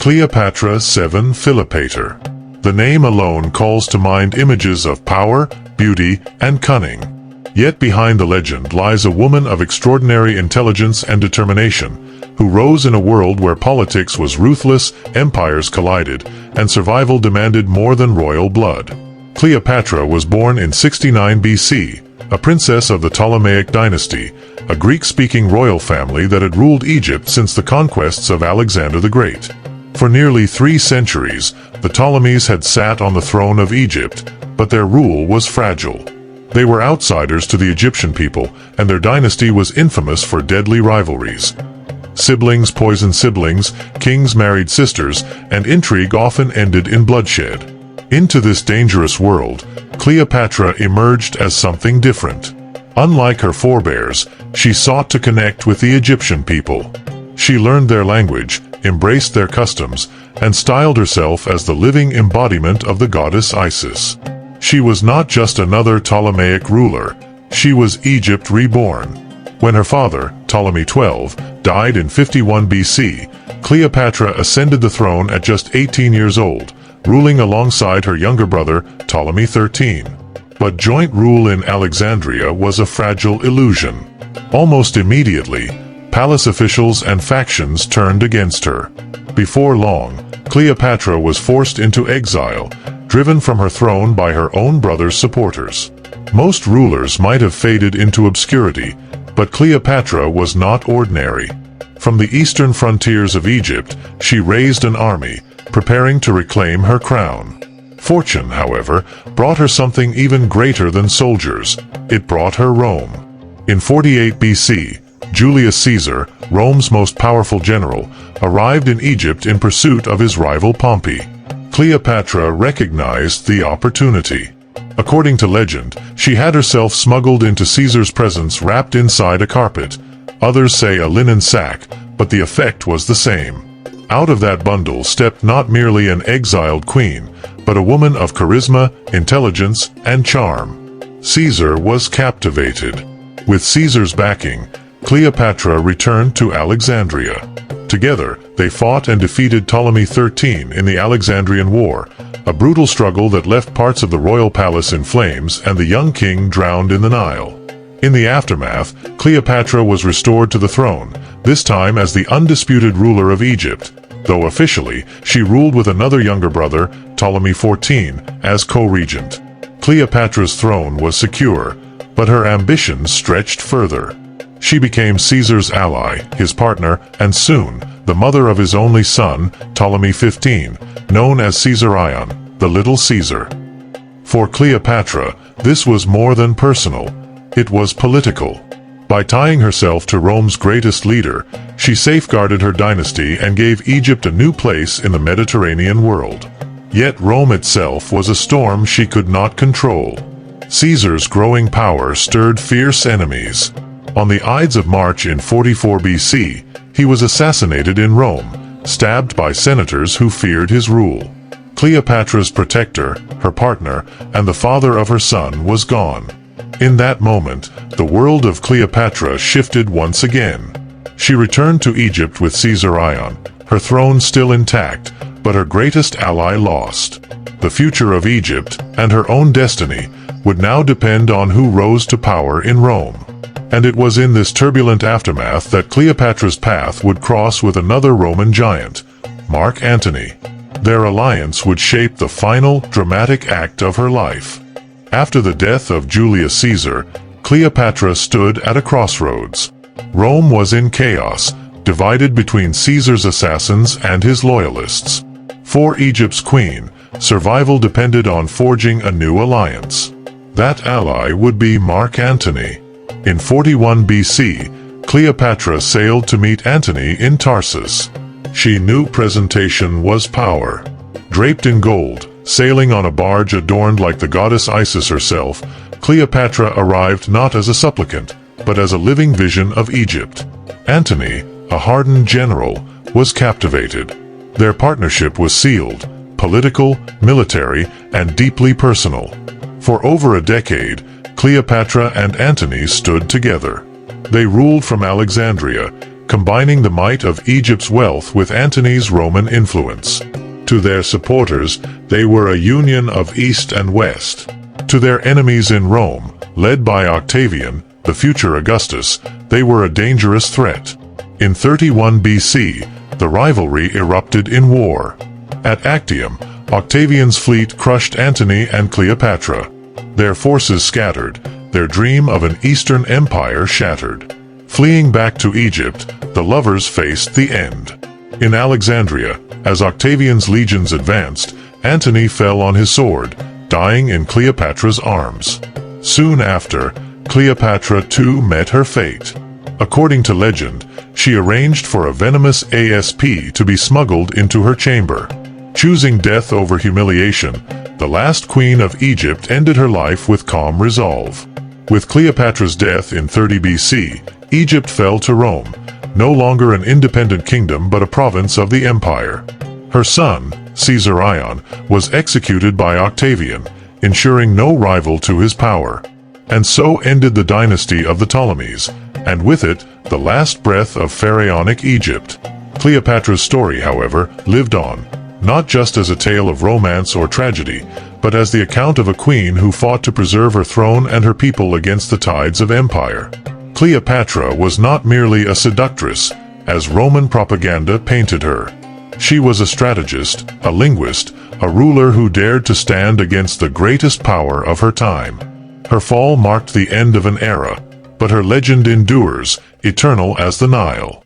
Cleopatra VII Philopator. The name alone calls to mind images of power, beauty, and cunning. Yet behind the legend lies a woman of extraordinary intelligence and determination, who rose in a world where politics was ruthless, empires collided, and survival demanded more than royal blood. Cleopatra was born in 69 BC, a princess of the Ptolemaic dynasty, a Greek-speaking royal family that had ruled Egypt since the conquests of Alexander the Great. For nearly 3 centuries, the Ptolemies had sat on the throne of Egypt, but their rule was fragile. They were outsiders to the Egyptian people, and their dynasty was infamous for deadly rivalries. Siblings poisoned siblings, kings married sisters, and intrigue often ended in bloodshed. Into this dangerous world, Cleopatra emerged as something different. Unlike her forebears, she sought to connect with the Egyptian people. She learned their language, embraced their customs, and styled herself as the living embodiment of the goddess Isis. She was not just another Ptolemaic ruler, she was Egypt reborn. When her father, Ptolemy XII, died in 51 BC, Cleopatra ascended the throne at just 18 years old, ruling alongside her younger brother, Ptolemy XIII. But joint rule in Alexandria was a fragile illusion. Almost immediately, palace officials and factions turned against her. Before long, Cleopatra was forced into exile, driven from her throne by her own brother's supporters. Most rulers might have faded into obscurity, but Cleopatra was not ordinary. From the eastern frontiers of Egypt, she raised an army, preparing to reclaim her crown. Fortune, however, brought her something even greater than soldiers. It brought her Rome. In 48 BC, Julius Caesar, Rome's most powerful general, arrived in Egypt in pursuit of his rival Pompey. Cleopatra recognized the opportunity. According to legend, she had herself smuggled into Caesar's presence wrapped inside a carpet. Others say a linen sack, but the effect was the same. Out of that bundle stepped not merely an exiled queen, but a woman of charisma, intelligence, and charm. Caesar was captivated. With Caesar's backing, Cleopatra returned to Alexandria. Together, they fought and defeated Ptolemy XIII in the Alexandrian War, a brutal struggle that left parts of the royal palace in flames and the young king drowned in the Nile. In the aftermath, Cleopatra was restored to the throne, this time as the undisputed ruler of Egypt, though officially, she ruled with another younger brother, Ptolemy XIV, as co-regent. Cleopatra's throne was secure, but her ambitions stretched further. She became Caesar's ally, his partner, and soon, the mother of his only son, Ptolemy XV, known as Caesarion, the Little Caesar. For Cleopatra, this was more than personal, it was political. By tying herself to Rome's greatest leader, she safeguarded her dynasty and gave Egypt a new place in the Mediterranean world. Yet Rome itself was a storm she could not control. Caesar's growing power stirred fierce enemies. On the Ides of March in 44 BC, he was assassinated in Rome, stabbed by senators who feared his rule. Cleopatra's protector, her partner, and the father of her son was gone. In that moment, the world of Cleopatra shifted once again. She returned to Egypt with Caesarion, her throne still intact, but her greatest ally lost. The future of Egypt, and her own destiny, would now depend on who rose to power in Rome. And it was in this turbulent aftermath that Cleopatra's path would cross with another Roman giant, Mark Antony. Their alliance would shape the final, dramatic act of her life. After the death of Julius Caesar, Cleopatra stood at a crossroads. Rome was in chaos, divided between Caesar's assassins and his loyalists. For Egypt's queen, survival depended on forging a new alliance. That ally would be Mark Antony. In 41 BC, Cleopatra sailed to meet Antony in Tarsus. She knew presentation was power. Draped in gold, sailing on a barge adorned like the goddess Isis herself, Cleopatra arrived not as a supplicant, but as a living vision of Egypt. Antony, a hardened general, was captivated. Their partnership was sealed, political, military, and deeply personal. For over a decade, Cleopatra and Antony stood together. They ruled from Alexandria, combining the might of Egypt's wealth with Antony's Roman influence. To their supporters, they were a union of East and West. To their enemies in Rome, led by Octavian, the future Augustus, they were a dangerous threat. In 31 BC, the rivalry erupted in war. At Actium, Octavian's fleet crushed Antony and Cleopatra. Their forces scattered, their dream of an Eastern empire shattered. Fleeing back to Egypt, the lovers faced the end. In Alexandria, as Octavian's legions advanced, Antony fell on his sword, dying in Cleopatra's arms. Soon after, Cleopatra too met her fate. According to legend, she arranged for a venomous asp to be smuggled into her chamber. Choosing death over humiliation, the last queen of Egypt ended her life with calm resolve. With Cleopatra's death in 30 BC, Egypt fell to Rome, no longer an independent kingdom but a province of the empire. Her son, Caesarion, was executed by Octavian, ensuring no rival to his power. And so ended the dynasty of the Ptolemies, and with it, the last breath of pharaonic Egypt. Cleopatra's story, however, lived on, not just as a tale of romance or tragedy, but as the account of a queen who fought to preserve her throne and her people against the tides of empire. Cleopatra was not merely a seductress, as Roman propaganda painted her. She was a strategist, a linguist, a ruler who dared to stand against the greatest power of her time. Her fall marked the end of an era, but her legend endures, eternal as the Nile.